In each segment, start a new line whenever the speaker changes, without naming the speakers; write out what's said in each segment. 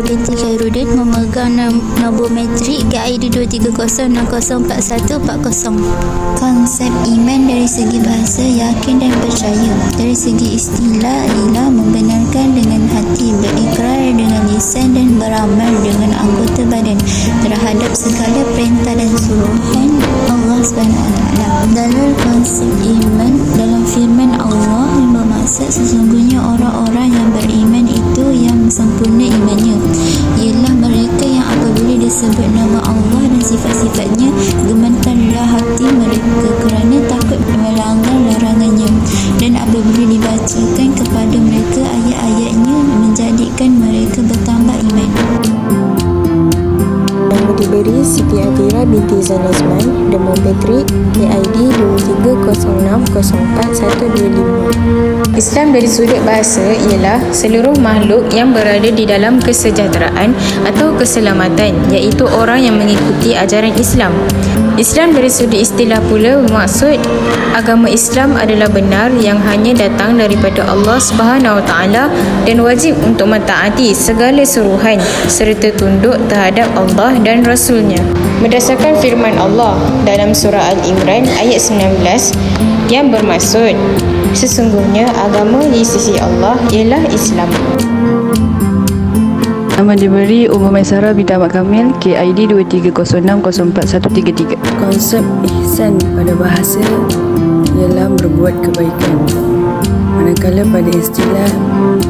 binti Khairuddin, memegang nombor metrik KID 230604140. Konsep iman dari segi bahasa, yakin dan percaya. Dari segi istilah, ialah membenarkan dengan hati, berikrar dengan lisan dan beramal dengan anggota badan terhadap segala perintah dan suruhan Allah SWT. Dalam konsep iman, dalam firman Allah yang bermaksud sesungguhnya orang-orang yang beriman itu yang sempurna imannya, ialah mereka yang apabila disebut nama Allah dan sifat-sifatnya, gemetarlah hati mereka kerana takut melanggar larangannya, dan apabila dibacakan kepada mereka ayat-ayatnya, menjadikan mereka bertambah iman.
Nama diberi Siti Atira binti Zain Azman, nombor metrik KID 230404125.
Islam dari sudut bahasa ialah seluruh makhluk yang berada di dalam kesejahteraan atau keselamatan, iaitu orang yang mengikuti ajaran Islam. Islam dari sudut istilah pula bermaksud agama Islam adalah benar yang hanya datang daripada Allah Subhanahu Wa Taala dan wajib untuk mentaati segala suruhan serta tunduk terhadap Allah dan Rasulnya. Berdasarkan firman Allah dalam surah Al-Imran ayat 19 yang bermaksud sesungguhnya agama di sisi Allah ialah Islam.
Nama diberi Ummu Maisarah binti Ahmad Kamil, KID 230604133.
Konsep ihsan pada bahasa ialah berbuat kebaikan, manakala pada istilah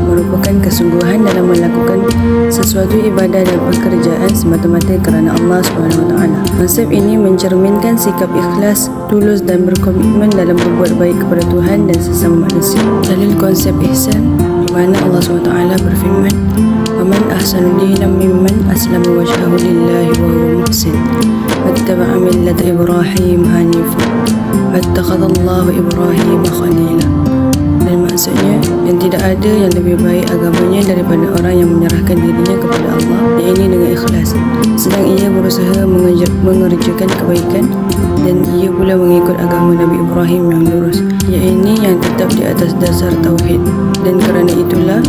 merupakan kesungguhan dalam melakukan sesuatu ibadah dan pekerjaan semata-mata kerana Allah SWT. Konsep ini mencerminkan sikap ikhlas, tulus dan berkomitmen dalam berbuat baik kepada Tuhan dan sesama manusia. Dalil konsep ihsan di mana Allah SWT berfirman, وَمَنْ أَحْسَنُ دِينًا مِمَّنْ أَسْلَمَ وَجْهَهُ لِلَّهِ وَهُوَ مُحْسِنٌ وَاتَّبَعَ مِلَّةَ إِبْرَاهِيمَ حَنِيفًا وَاتَّخَذَ اللَّهُ إِبْرَاهِيمَ خَلِيلًا. Dan maksudnya, yang tidak ada yang lebih baik agamanya daripada orang yang menyerahkan dirinya kepada Allah, iaitu dengan ikhlas, sedang ia berusaha mengerjakan kebaikan, dan ia pula mengikut agama Nabi Ibrahim yang lurus, iaitu yang tetap di atas dasar tauhid. Dan kerana itulah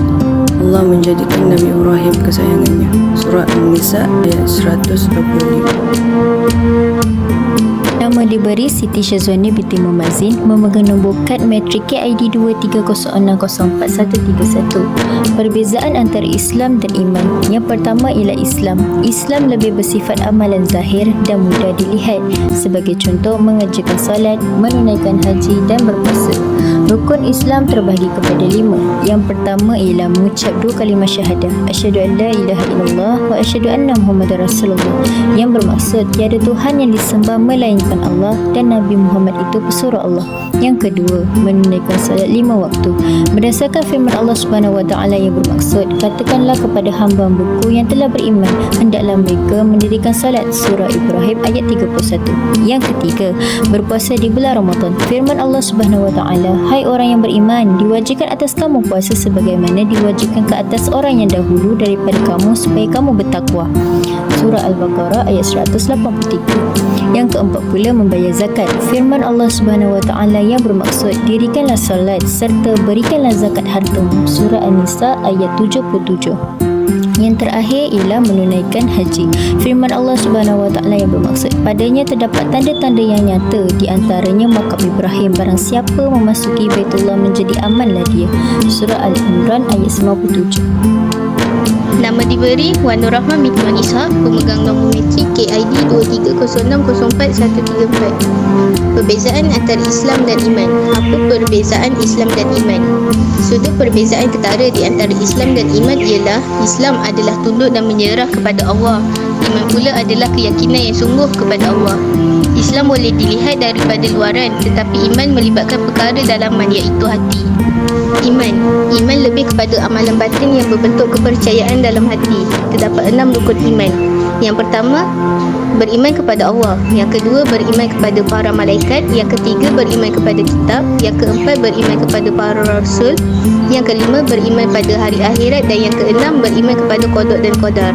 Allah menjadikan Nabi Ibrahim kesayangannya. Surah An-Nisa ayat 125.
Nama diberi Siti Syazwani binti Mumazin, memegang nombor kad metrik KID 230604131. Perbezaan antara Islam dan iman. Yang pertama ialah Islam. Islam lebih bersifat amalan zahir dan mudah dilihat. Sebagai contoh, mengerjakan solat, menunaikan haji dan berpuasa. Rukun Islam terbahagi kepada 5. Yang pertama ialah mengucap 2 kalimah syahadah, asyhadu an la ilaha illallah wa asyhadu anna Muhammadar Rasulullah, yang bermaksud tiada Tuhan yang disembah melainkan Allah dan Nabi Muhammad itu pesuruh Allah. Yang kedua, menunaikan salat 5 waktu. Berdasarkan firman Allah Subhanahu Wa Taala yang bermaksud, katakanlah kepada hamba-hambaku yang telah beriman, hendaklah mereka mendirikan salat. Surah Ibrahim ayat 31. Yang ketiga, berpuasa di bulan Ramadan. Firman Allah Subhanahu Wa Taala, hai orang yang beriman, diwajibkan atas kamu puasa sebagaimana diwajibkan ke atas orang yang dahulu daripada kamu supaya kamu bertakwa. Surah Al-Baqarah ayat 183. Yang keempat pula, membayar zakat. Firman Allah Subhanahu Wa Taala yang bermaksud, dirikanlah salat serta berikanlah zakat hartamu. Surah An-Nisa ayat 77. Yang terakhir ialah menunaikan haji. Firman Allah Subhanahu Wa Taala yang bermaksud, padanya terdapat tanda-tanda yang nyata, di antaranya makam Ibrahim. Barang siapa memasuki Baitullah menjadi amanlah dia. Surah Al-Imran ayat 97.
Nama diberi Wan Nur Rahman binti Wan Ishaq, pemegang nombor metrik KID 230604134. Perbezaan antara Islam dan iman. Apa perbezaan Islam dan iman? Sudut perbezaan ketara di antara Islam dan iman ialah Islam adalah tunduk dan menyerah kepada Allah. Iman pula adalah keyakinan yang sungguh kepada Allah. Islam boleh dilihat daripada luaran, tetapi iman melibatkan perkara dalaman, iaitu hati. Iman lebih kepada amalan batin yang berbentuk kepercayaan dalam hati. Terdapat 6 rukun iman. Yang pertama, beriman kepada Allah. Yang kedua, beriman kepada para malaikat. Yang ketiga, beriman kepada kitab. Yang keempat, beriman kepada para rasul. Yang kelima, beriman pada hari akhirat. Dan yang keenam, beriman kepada qada dan qadar.